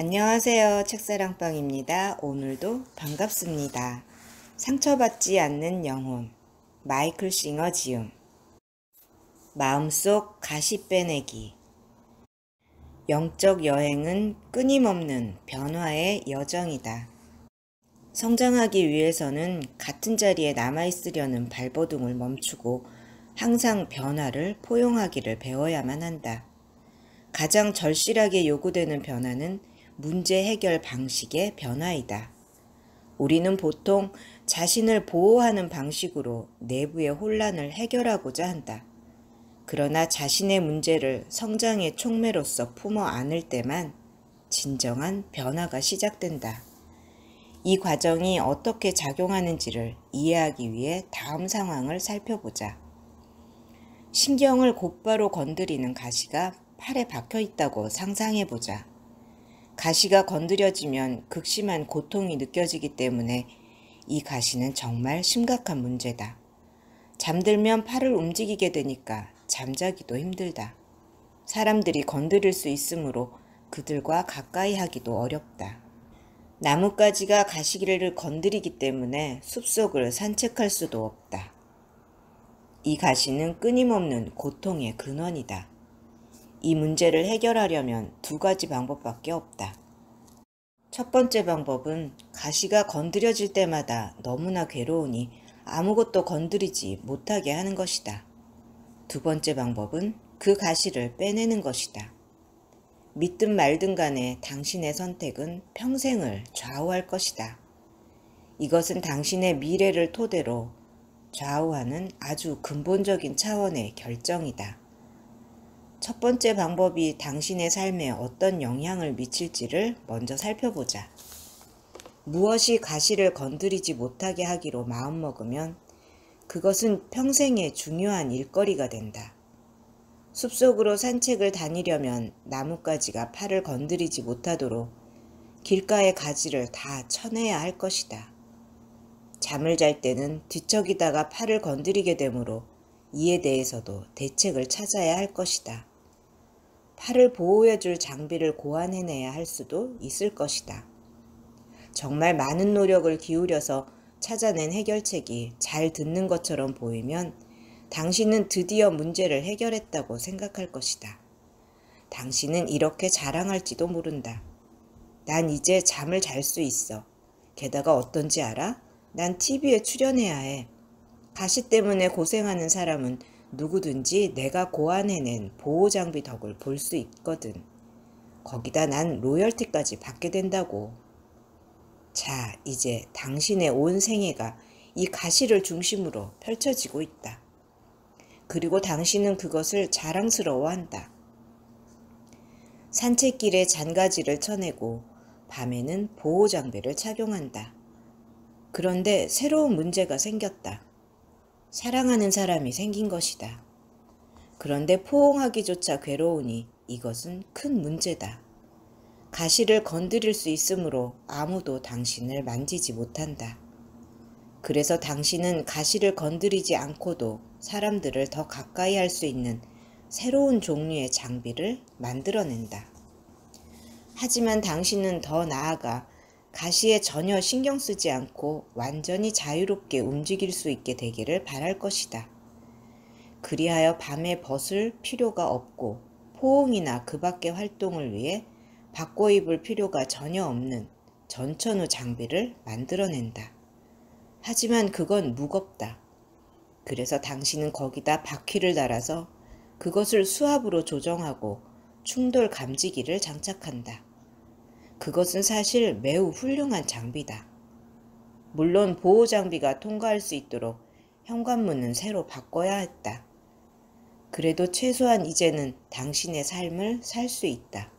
안녕하세요. 책사랑방입니다. 오늘도 반갑습니다. 상처받지 않는 영혼, 마이클 싱어 지음. 마음속 가시 빼내기. 영적 여행은 끊임없는 변화의 여정이다. 성장하기 위해서는 같은 자리에 남아있으려는 발버둥을 멈추고 항상 변화를 포용하기를 배워야만 한다. 가장 절실하게 요구되는 변화는 문제 해결 방식의 변화이다. 우리는 보통 자신을 보호하는 방식으로 내부의 혼란을 해결하고자 한다. 그러나 자신의 문제를 성장의 촉매로서 품어 안을 때만 진정한 변화가 시작된다. 이 과정이 어떻게 작용하는지를 이해하기 위해 다음 상황을 살펴보자. 신경을 곧바로 건드리는 가시가 팔에 박혀 있다고 상상해보자. 가시가 건드려지면 극심한 고통이 느껴지기 때문에 이 가시는 정말 심각한 문제다. 잠들면 팔을 움직이게 되니까 잠자기도 힘들다. 사람들이 건드릴 수 있으므로 그들과 가까이 하기도 어렵다. 나뭇가지가 가시기를 건드리기 때문에 숲속을 산책할 수도 없다. 이 가시는 끊임없는 고통의 근원이다. 이 문제를 해결하려면 두 가지 방법밖에 없다. 첫 번째 방법은 가시가 건드려질 때마다 너무나 괴로우니 아무것도 건드리지 못하게 하는 것이다. 두 번째 방법은 그 가시를 빼내는 것이다. 믿든 말든 간에 당신의 선택은 평생을 좌우할 것이다. 이것은 당신의 미래를 토대로 좌우하는 아주 근본적인 차원의 결정이다. 첫 번째 방법이 당신의 삶에 어떤 영향을 미칠지를 먼저 살펴보자. 무엇이 가시를 건드리지 못하게 하기로 마음먹으면 그것은 평생의 중요한 일거리가 된다. 숲속으로 산책을 다니려면 나뭇가지가 팔을 건드리지 못하도록 길가의 가지를 다 쳐내야 할 것이다. 잠을 잘 때는 뒤척이다가 팔을 건드리게 되므로 이에 대해서도 대책을 찾아야 할 것이다. 팔을 보호해줄 장비를 고안해내야 할 수도 있을 것이다. 정말 많은 노력을 기울여서 찾아낸 해결책이 잘 듣는 것처럼 보이면 당신은 드디어 문제를 해결했다고 생각할 것이다. 당신은 이렇게 자랑할지도 모른다. 난 이제 잠을 잘 수 있어. 게다가 어떤지 알아? 난 TV에 출연해야 해. 가시 때문에 고생하는 사람은 누구든지 내가 고안해낸 보호장비 덕을 볼 수 있거든. 거기다 난 로열티까지 받게 된다고. 자, 이제 당신의 온 생애가 이 가시를 중심으로 펼쳐지고 있다. 그리고 당신은 그것을 자랑스러워한다. 산책길에 잔가지를 쳐내고 밤에는 보호장비를 착용한다. 그런데 새로운 문제가 생겼다. 사랑하는 사람이 생긴 것이다. 그런데 포옹하기조차 괴로우니 이것은 큰 문제다. 가시를 건드릴 수 있으므로 아무도 당신을 만지지 못한다. 그래서 당신은 가시를 건드리지 않고도 사람들을 더 가까이 할 수 있는 새로운 종류의 장비를 만들어낸다. 하지만 당신은 더 나아가 가시에 전혀 신경 쓰지 않고 완전히 자유롭게 움직일 수 있게 되기를 바랄 것이다. 그리하여 밤에 벗을 필요가 없고 포옹이나 그 밖의 활동을 위해 바꿔 입을 필요가 전혀 없는 전천후 장비를 만들어낸다. 하지만 그건 무겁다. 그래서 당신은 거기다 바퀴를 달아서 그것을 수압으로 조정하고 충돌 감지기를 장착한다. 그것은 사실 매우 훌륭한 장비다. 물론 보호장비가 통과할 수 있도록 현관문은 새로 바꿔야 했다. 그래도 최소한 이제는 당신의 삶을 살 수 있다.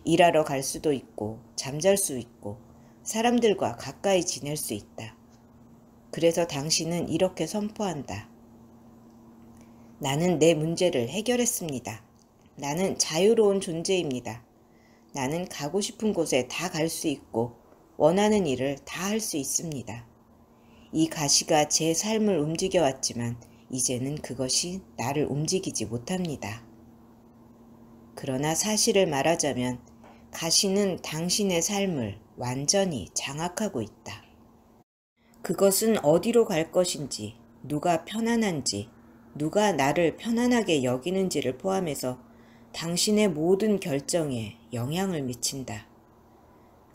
일하러 갈 수도 있고 잠잘 수 있고 사람들과 가까이 지낼 수 있다. 그래서 당신은 이렇게 선포한다. 나는 내 문제를 해결했습니다. 나는 자유로운 존재입니다. 나는 가고 싶은 곳에 다 갈 수 있고 원하는 일을 다 할 수 있습니다. 이 가시가 제 삶을 움직여왔지만 이제는 그것이 나를 움직이지 못합니다. 그러나 사실을 말하자면 가시는 당신의 삶을 완전히 장악하고 있다. 그것은 어디로 갈 것인지, 누가 편안한지, 누가 나를 편안하게 여기는지를 포함해서 당신의 모든 결정에 영향을 미친다.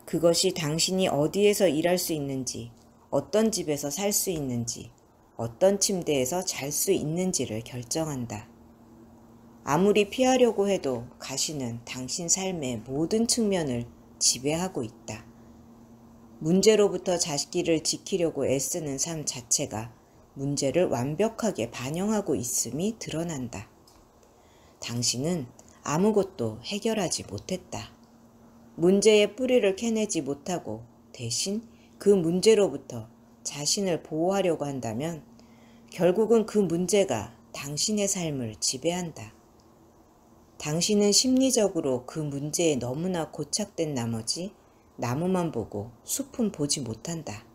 그것이 당신이 어디에서 일할 수 있는지, 어떤 집에서 살 수 있는지, 어떤 침대에서 잘 수 있는지를 결정한다. 아무리 피하려고 해도 가시는 당신 삶의 모든 측면을 지배하고 있다. 문제로부터 자기를 지키려고 애쓰는 삶 자체가 문제를 완벽하게 반영하고 있음이 드러난다. 당신은 아무것도 해결하지 못했다. 문제의 뿌리를 캐내지 못하고 대신 그 문제로부터 자신을 보호하려고 한다면 결국은 그 문제가 당신의 삶을 지배한다. 당신은 심리적으로 그 문제에 너무나 고착된 나머지 나무만 보고 숲은 보지 못한다.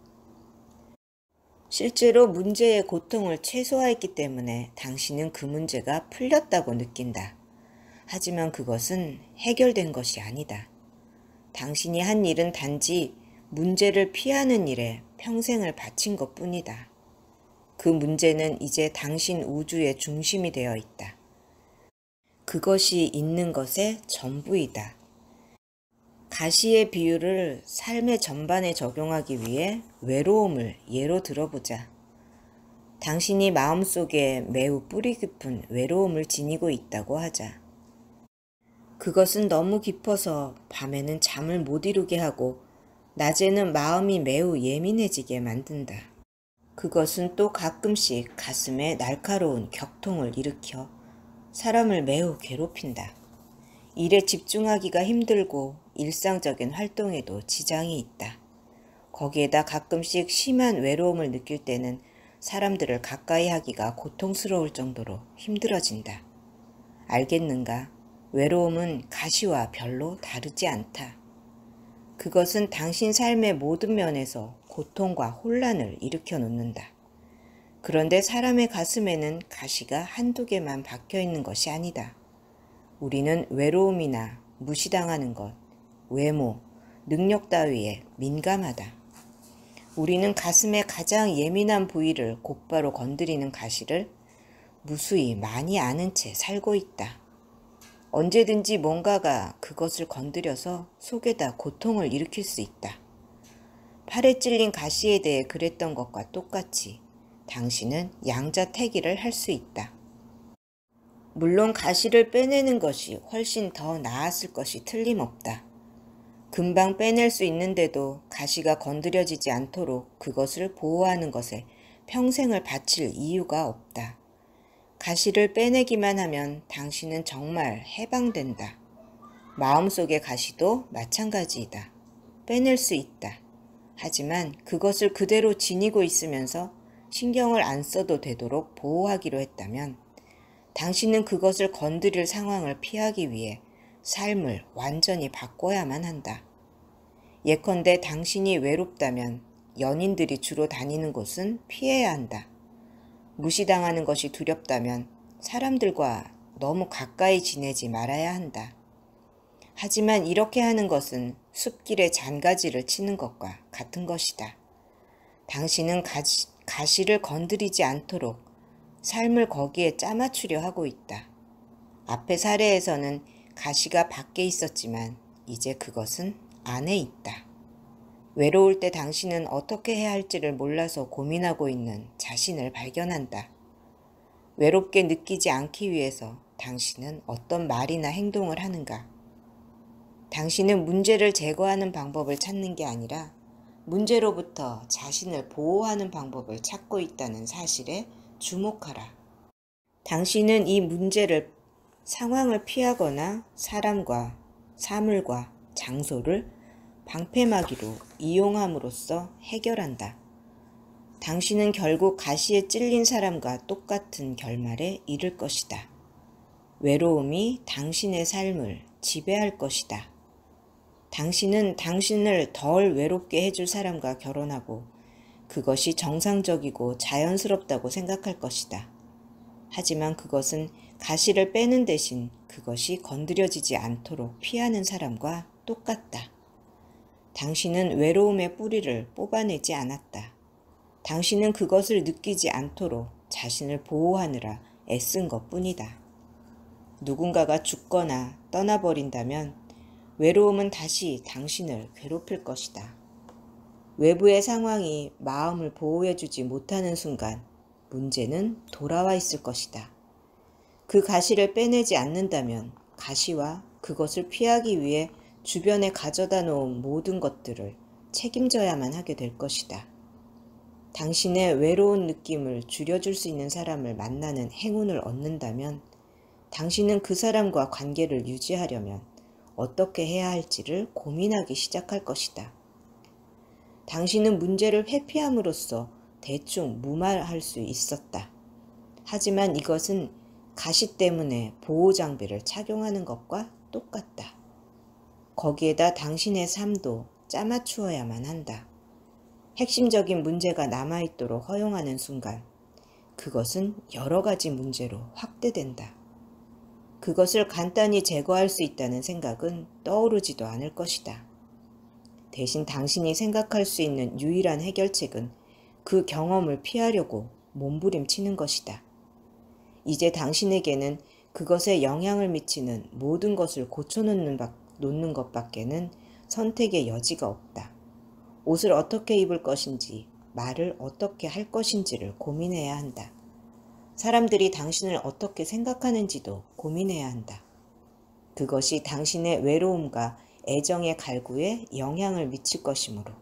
실제로 문제의 고통을 최소화했기 때문에 당신은 그 문제가 풀렸다고 느낀다. 하지만 그것은 해결된 것이 아니다. 당신이 한 일은 단지 문제를 피하는 일에 평생을 바친 것뿐이다. 그 문제는 이제 당신 우주의 중심이 되어 있다. 그것이 있는 것의 전부이다. 가시의 비유를 삶의 전반에 적용하기 위해 외로움을 예로 들어보자. 당신이 마음속에 매우 뿌리 깊은 외로움을 지니고 있다고 하자. 그것은 너무 깊어서 밤에는 잠을 못 이루게 하고 낮에는 마음이 매우 예민해지게 만든다. 그것은 또 가끔씩 가슴에 날카로운 격통을 일으켜 사람을 매우 괴롭힌다. 일에 집중하기가 힘들고 일상적인 활동에도 지장이 있다. 거기에다 가끔씩 심한 외로움을 느낄 때는 사람들을 가까이 하기가 고통스러울 정도로 힘들어진다. 알겠는가? 외로움은 가시와 별로 다르지 않다. 그것은 당신 삶의 모든 면에서 고통과 혼란을 일으켜 놓는다. 그런데 사람의 가슴에는 가시가 한두 개만 박혀 있는 것이 아니다. 우리는 외로움이나 무시당하는 것, 외모, 능력 따위에 민감하다. 우리는 가슴의 가장 예민한 부위를 곧바로 건드리는 가시를 무수히 많이 아는 채 살고 있다. 언제든지 뭔가가 그것을 건드려서 속에다 고통을 일으킬 수 있다. 팔에 찔린 가시에 대해 그랬던 것과 똑같이 당신은 양자택일을 할 수 있다. 물론 가시를 빼내는 것이 훨씬 더 나았을 것이 틀림없다. 금방 빼낼 수 있는데도 가시가 건드려지지 않도록 그것을 보호하는 것에 평생을 바칠 이유가 없다. 가시를 빼내기만 하면 당신은 정말 해방된다. 마음속의 가시도 마찬가지이다. 빼낼 수 있다. 하지만 그것을 그대로 지니고 있으면서 신경을 안 써도 되도록 보호하기로 했다면 당신은 그것을 건드릴 상황을 피하기 위해 삶을 완전히 바꿔야만 한다. 예컨대 당신이 외롭다면 연인들이 주로 다니는 곳은 피해야 한다. 무시당하는 것이 두렵다면 사람들과 너무 가까이 지내지 말아야 한다. 하지만 이렇게 하는 것은 숲길에 잔가지를 치는 것과 같은 것이다. 당신은 가시를 건드리지 않도록 삶을 거기에 짜맞추려 하고 있다. 앞의 사례에서는 가시가 밖에 있었지만 이제 그것은 안에 있다. 외로울 때 당신은 어떻게 해야 할지를 몰라서 고민하고 있는 자신을 발견한다. 외롭게 느끼지 않기 위해서 당신은 어떤 말이나 행동을 하는가? 당신은 문제를 제거하는 방법을 찾는 게 아니라 문제로부터 자신을 보호하는 방법을 찾고 있다는 사실에 주목하라. 당신은 이 문제를 상황을 피하거나 사람과 사물과 장소를 방패막이로 이용함으로써 해결한다. 당신은 결국 가시에 찔린 사람과 똑같은 결말에 이를 것이다. 외로움이 당신의 삶을 지배할 것이다. 당신은 당신을 덜 외롭게 해줄 사람과 결혼하고 그것이 정상적이고 자연스럽다고 생각할 것이다. 하지만 그것은 가시를 빼는 대신 그것이 건드려지지 않도록 피하는 사람과 똑같다. 당신은 외로움의 뿌리를 뽑아내지 않았다. 당신은 그것을 느끼지 않도록 자신을 보호하느라 애쓴 것뿐이다. 누군가가 죽거나 떠나버린다면 외로움은 다시 당신을 괴롭힐 것이다. 외부의 상황이 마음을 보호해주지 못하는 순간 문제는 돌아와 있을 것이다. 그 가시를 빼내지 않는다면 가시와 그것을 피하기 위해 주변에 가져다 놓은 모든 것들을 책임져야만 하게 될 것이다. 당신의 외로운 느낌을 줄여줄 수 있는 사람을 만나는 행운을 얻는다면 당신은 그 사람과 관계를 유지하려면 어떻게 해야 할지를 고민하기 시작할 것이다. 당신은 문제를 회피함으로써 대충 무마할 수 있었다. 하지만 이것은 가시 때문에 보호장비를 착용하는 것과 똑같다. 거기에다 당신의 삶도 짜맞추어야만 한다. 핵심적인 문제가 남아있도록 허용하는 순간 그것은 여러 가지 문제로 확대된다. 그것을 간단히 제거할 수 있다는 생각은 떠오르지도 않을 것이다. 대신 당신이 생각할 수 있는 유일한 해결책은 그 경험을 피하려고 몸부림치는 것이다. 이제 당신에게는 그것에 영향을 미치는 모든 것을 고쳐놓는 것밖에는 선택의 여지가 없다. 옷을 어떻게 입을 것인지, 말을 어떻게 할 것인지를 고민해야 한다. 사람들이 당신을 어떻게 생각하는지도 고민해야 한다. 그것이 당신의 외로움과 애정의 갈구에 영향을 미칠 것이므로.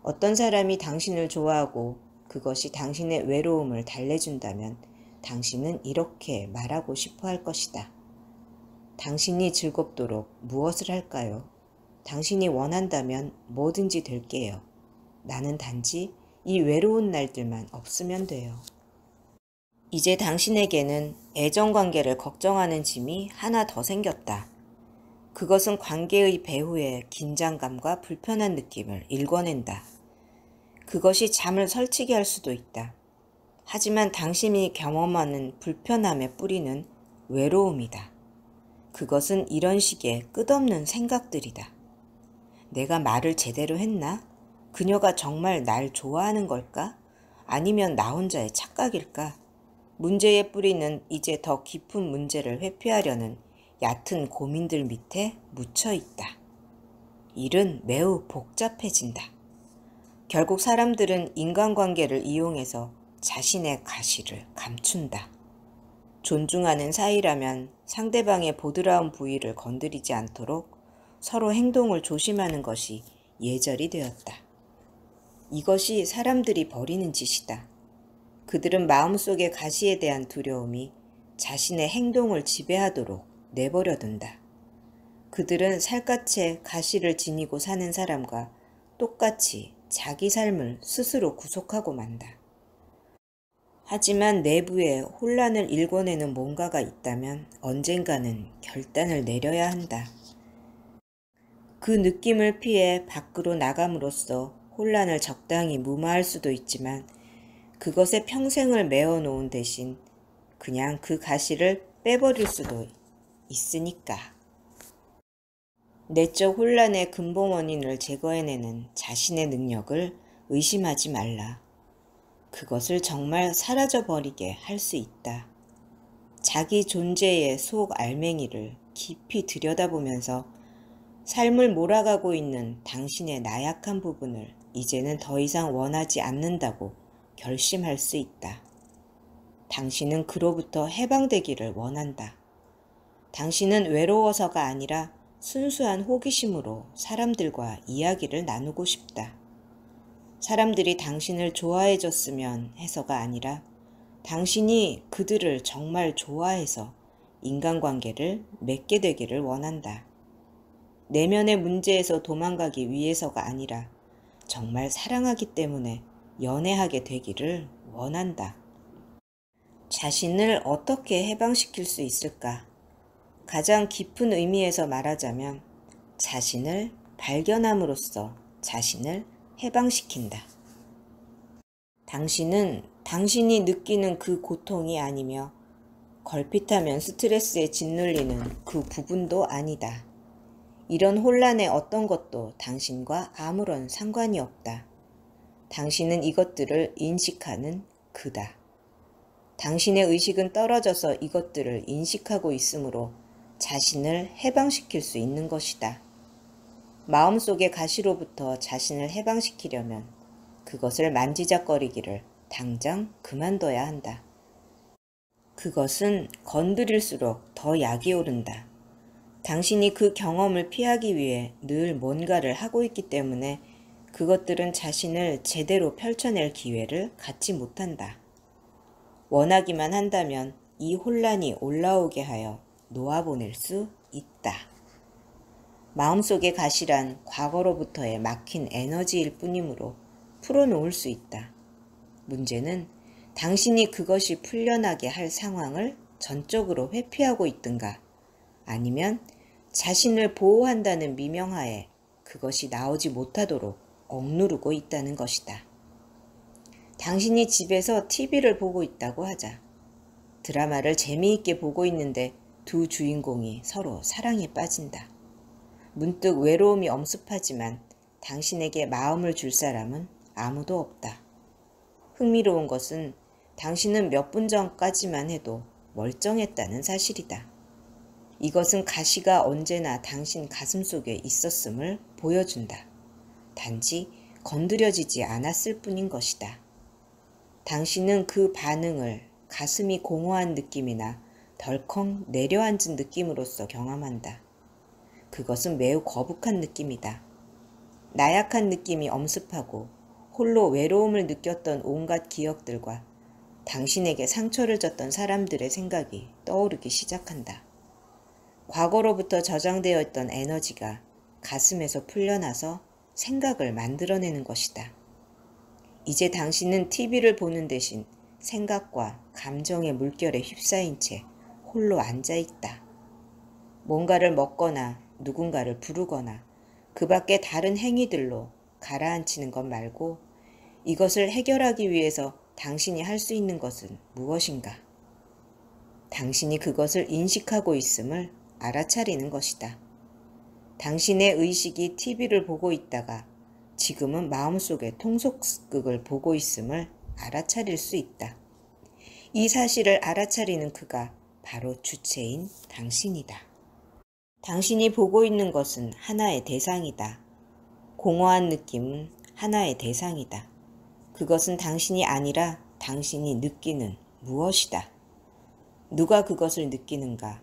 어떤 사람이 당신을 좋아하고 그것이 당신의 외로움을 달래준다면 당신은 이렇게 말하고 싶어 할 것이다. 당신이 즐겁도록 무엇을 할까요? 당신이 원한다면 뭐든지 될게요. 나는 단지 이 외로운 날들만 없으면 돼요. 이제 당신에게는 애정관계를 걱정하는 짐이 하나 더 생겼다. 그것은 관계의 배후의 긴장감과 불편한 느낌을 일궈낸다. 그것이 잠을 설치게 할 수도 있다. 하지만 당신이 경험하는 불편함의 뿌리는 외로움이다. 그것은 이런 식의 끝없는 생각들이다. 내가 말을 제대로 했나? 그녀가 정말 날 좋아하는 걸까? 아니면 나 혼자의 착각일까? 문제의 뿌리는 이제 더 깊은 문제를 회피하려는 얕은 고민들 밑에 묻혀 있다. 일은 매우 복잡해진다. 결국 사람들은 인간관계를 이용해서 자신의 가시를 감춘다. 존중하는 사이라면 상대방의 보드라운 부위를 건드리지 않도록 서로 행동을 조심하는 것이 예절이 되었다. 이것이 사람들이 벌이는 짓이다. 그들은 마음속의 가시에 대한 두려움이 자신의 행동을 지배하도록 내버려둔다. 그들은 살갗에 가시를 지니고 사는 사람과 똑같이 자기 삶을 스스로 구속하고 만다. 하지만 내부에 혼란을 일궈내는 뭔가가 있다면 언젠가는 결단을 내려야 한다. 그 느낌을 피해 밖으로 나감으로써 혼란을 적당히 무마할 수도 있지만 그것에 평생을 메어놓은 대신 그냥 그 가시를 빼버릴 수도 있으니까. 내적 혼란의 근본 원인을 제거해내는 자신의 능력을 의심하지 말라. 그것을 정말 사라져버리게 할 수 있다. 자기 존재의 속 알맹이를 깊이 들여다보면서 삶을 몰아가고 있는 당신의 나약한 부분을 이제는 더 이상 원하지 않는다고 결심할 수 있다. 당신은 그로부터 해방되기를 원한다. 당신은 외로워서가 아니라 순수한 호기심으로 사람들과 이야기를 나누고 싶다. 사람들이 당신을 좋아해줬으면 해서가 아니라 당신이 그들을 정말 좋아해서 인간관계를 맺게 되기를 원한다. 내면의 문제에서 도망가기 위해서가 아니라 정말 사랑하기 때문에 연애하게 되기를 원한다. 자신을 어떻게 해방시킬 수 있을까? 가장 깊은 의미에서 말하자면 자신을 발견함으로써 자신을 해방시킨다. 당신은 당신이 느끼는 그 고통이 아니며 걸핏하면 스트레스에 짓눌리는 그 부분도 아니다. 이런 혼란의 어떤 것도 당신과 아무런 상관이 없다. 당신은 이것들을 인식하는 그다. 당신의 의식은 떨어져서 이것들을 인식하고 있으므로 자신을 해방시킬 수 있는 것이다. 마음속의 가시로부터 자신을 해방시키려면 그것을 만지작거리기를 당장 그만둬야 한다. 그것은 건드릴수록 더 약이 오른다. 당신이 그 경험을 피하기 위해 늘 뭔가를 하고 있기 때문에 그것들은 자신을 제대로 펼쳐낼 기회를 갖지 못한다. 원하기만 한다면 이 혼란이 올라오게 하여 놓아보낼 수 있다. 마음속의 가시란 과거로부터의 막힌 에너지일 뿐이므로 풀어놓을 수 있다. 문제는 당신이 그것이 풀려나게 할 상황을 전적으로 회피하고 있든가 아니면 자신을 보호한다는 미명하에 그것이 나오지 못하도록 억누르고 있다는 것이다. 당신이 집에서 TV를 보고 있다고 하자. 드라마를 재미있게 보고 있는데 두 주인공이 서로 사랑에 빠진다. 문득 외로움이 엄습하지만 당신에게 마음을 줄 사람은 아무도 없다. 흥미로운 것은 당신은 몇 분 전까지만 해도 멀쩡했다는 사실이다. 이것은 가시가 언제나 당신 가슴속에 있었음을 보여준다. 단지 건드려지지 않았을 뿐인 것이다. 당신은 그 반응을 가슴이 공허한 느낌이나 덜컹 내려앉은 느낌으로써 경험한다. 그것은 매우 거북한 느낌이다. 나약한 느낌이 엄습하고 홀로 외로움을 느꼈던 온갖 기억들과 당신에게 상처를 줬던 사람들의 생각이 떠오르기 시작한다. 과거로부터 저장되어 있던 에너지가 가슴에서 풀려나서 생각을 만들어내는 것이다. 이제 당신은 TV를 보는 대신 생각과 감정의 물결에 휩싸인 채 홀로 앉아있다. 뭔가를 먹거나 누군가를 부르거나 그 밖의 다른 행위들로 가라앉히는 것 말고 이것을 해결하기 위해서 당신이 할 수 있는 것은 무엇인가? 당신이 그것을 인식하고 있음을 알아차리는 것이다. 당신의 의식이 TV를 보고 있다가 지금은 마음속의 통속극을 보고 있음을 알아차릴 수 있다. 이 사실을 알아차리는 그가 바로 주체인 당신이다. 당신이 보고 있는 것은 하나의 대상이다. 공허한 느낌은 하나의 대상이다. 그것은 당신이 아니라 당신이 느끼는 무엇이다. 누가 그것을 느끼는가?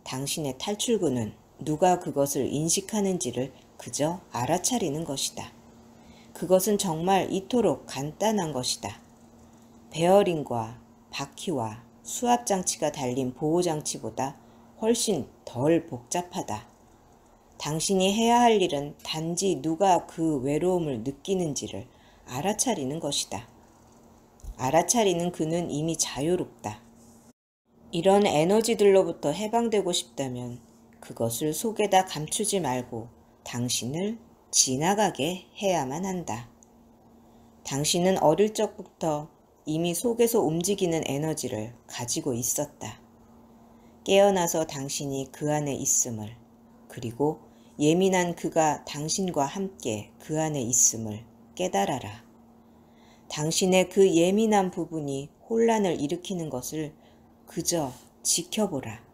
당신의 탈출구는 누가 그것을 인식하는지를 그저 알아차리는 것이다. 그것은 정말 이토록 간단한 것이다. 베어링과 바퀴와 수압장치가 달린 보호장치보다 훨씬 덜 복잡하다. 당신이 해야 할 일은 단지 누가 그 외로움을 느끼는지를 알아차리는 것이다. 알아차리는 그는 이미 자유롭다. 이런 에너지들로부터 해방되고 싶다면 그것을 속에다 감추지 말고 당신을 지나가게 해야만 한다. 당신은 어릴 적부터 이미 속에서 움직이는 에너지를 가지고 있었다. 깨어나서 당신이 그 안에 있음을, 그리고 예민한 그가 당신과 함께 그 안에 있음을 깨달아라. 당신의 그 예민한 부분이 혼란을 일으키는 것을 그저 지켜보라.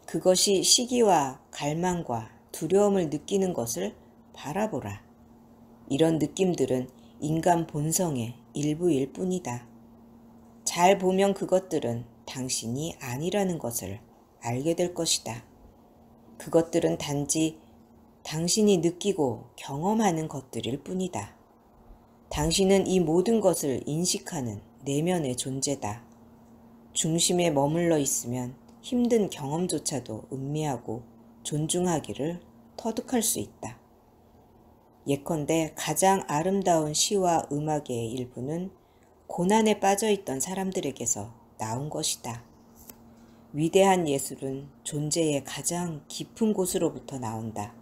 그것이 시기와 갈망과 두려움을 느끼는 것을 바라보라. 이런 느낌들은 인간 본성의 일부일 뿐이다. 잘 보면 그것들은 당신이 아니라는 것을 알게 될 것이다. 그것들은 단지 당신이 느끼고 경험하는 것들일 뿐이다. 당신은 이 모든 것을 인식하는 내면의 존재다. 중심에 머물러 있으면 힘든 경험조차도 음미하고 존중하기를 터득할 수 있다. 예컨대 가장 아름다운 시와 음악의 일부는 고난에 빠져있던 사람들에게서 나온 것이다. 위대한 예술은 존재의 가장 깊은 곳으로부터 나온다.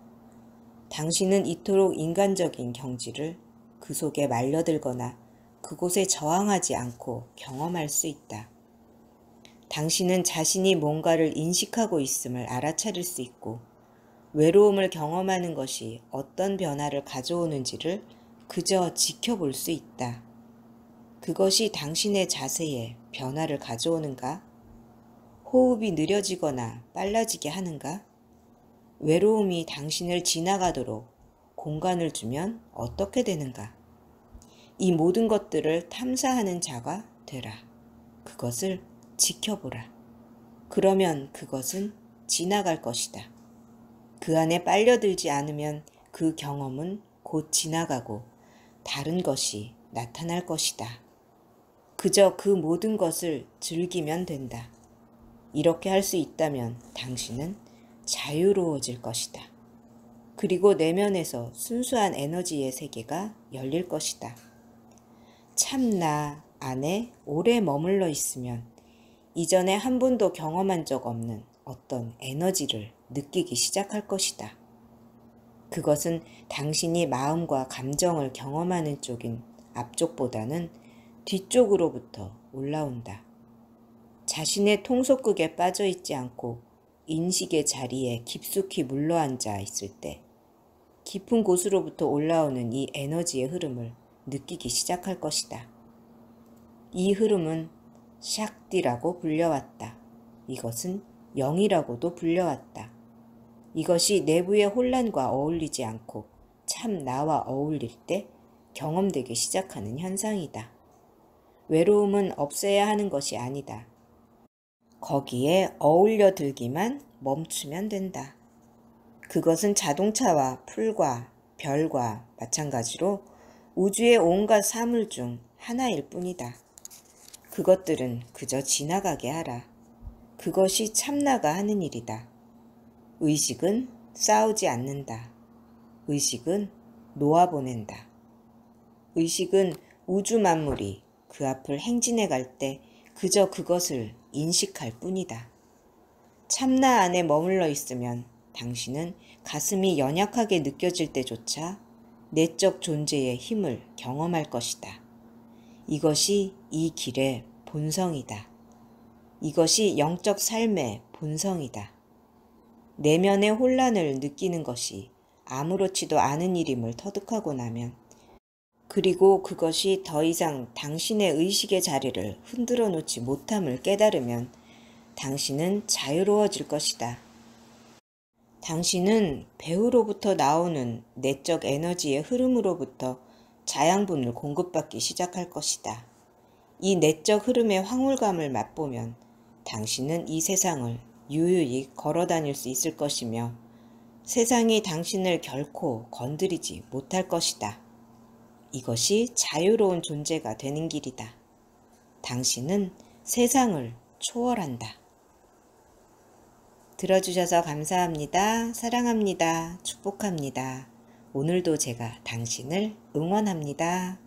당신은 이토록 인간적인 경지를 그 속에 말려들거나 그곳에 저항하지 않고 경험할 수 있다. 당신은 자신이 뭔가를 인식하고 있음을 알아차릴 수 있고 외로움을 경험하는 것이 어떤 변화를 가져오는지를 그저 지켜볼 수 있다. 그것이 당신의 자세에 변화를 가져오는가? 호흡이 느려지거나 빨라지게 하는가? 외로움이 당신을 지나가도록 공간을 주면 어떻게 되는가? 이 모든 것들을 탐사하는 자가 되라. 그것을 지켜보라. 그러면 그것은 지나갈 것이다. 그 안에 빨려들지 않으면 그 경험은 곧 지나가고 다른 것이 나타날 것이다. 그저 그 모든 것을 즐기면 된다. 이렇게 할 수 있다면 당신은 자유로워질 것이다. 그리고 내면에서 순수한 에너지의 세계가 열릴 것이다. 참 나 안에 오래 머물러 있으면 이전에 한 번도 경험한 적 없는 어떤 에너지를 느끼기 시작할 것이다. 그것은 당신이 마음과 감정을 경험하는 쪽인 앞쪽보다는 뒤쪽으로부터 올라온다. 자신의 통속극에 빠져 있지 않고 인식의 자리에 깊숙이 물러앉아 있을 때 깊은 곳으로부터 올라오는 이 에너지의 흐름을 느끼기 시작할 것이다. 이 흐름은 샥디라고 불려왔다. 이것은 영이라고도 불려왔다. 이것이 내부의 혼란과 어울리지 않고 참 나와 어울릴 때 경험되기 시작하는 현상이다. 외로움은 없애야 하는 것이 아니다. 거기에 어울려 들기만 멈추면 된다. 그것은 자동차와 풀과 별과 마찬가지로 우주의 온갖 사물 중 하나일 뿐이다. 그것들은 그저 지나가게 하라. 그것이 참나가 하는 일이다. 의식은 싸우지 않는다. 의식은 놓아보낸다. 의식은 우주 만물이 그 앞을 행진해 갈 때 그저 그것을 인식할 뿐이다. 참나 안에 머물러 있으면 당신은 가슴이 연약하게 느껴질 때조차 내적 존재의 힘을 경험할 것이다. 이것이 이 길의 본성이다. 이것이 영적 삶의 본성이다. 내면의 혼란을 느끼는 것이 아무렇지도 않은 일임을 터득하고 나면, 그리고 그것이 더 이상 당신의 의식의 자리를 흔들어 놓지 못함을 깨달으면 당신은 자유로워질 것이다. 당신은 배후로부터 나오는 내적 에너지의 흐름으로부터 자양분을 공급받기 시작할 것이다. 이 내적 흐름의 황홀감을 맛보면 당신은 이 세상을 유유히 걸어 다닐 수 있을 것이며 세상이 당신을 결코 건드리지 못할 것이다. 이것이 자유로운 존재가 되는 길이다. 당신은 세상을 초월한다. 들어주셔서 감사합니다. 사랑합니다. 축복합니다. 오늘도 제가 당신을 응원합니다.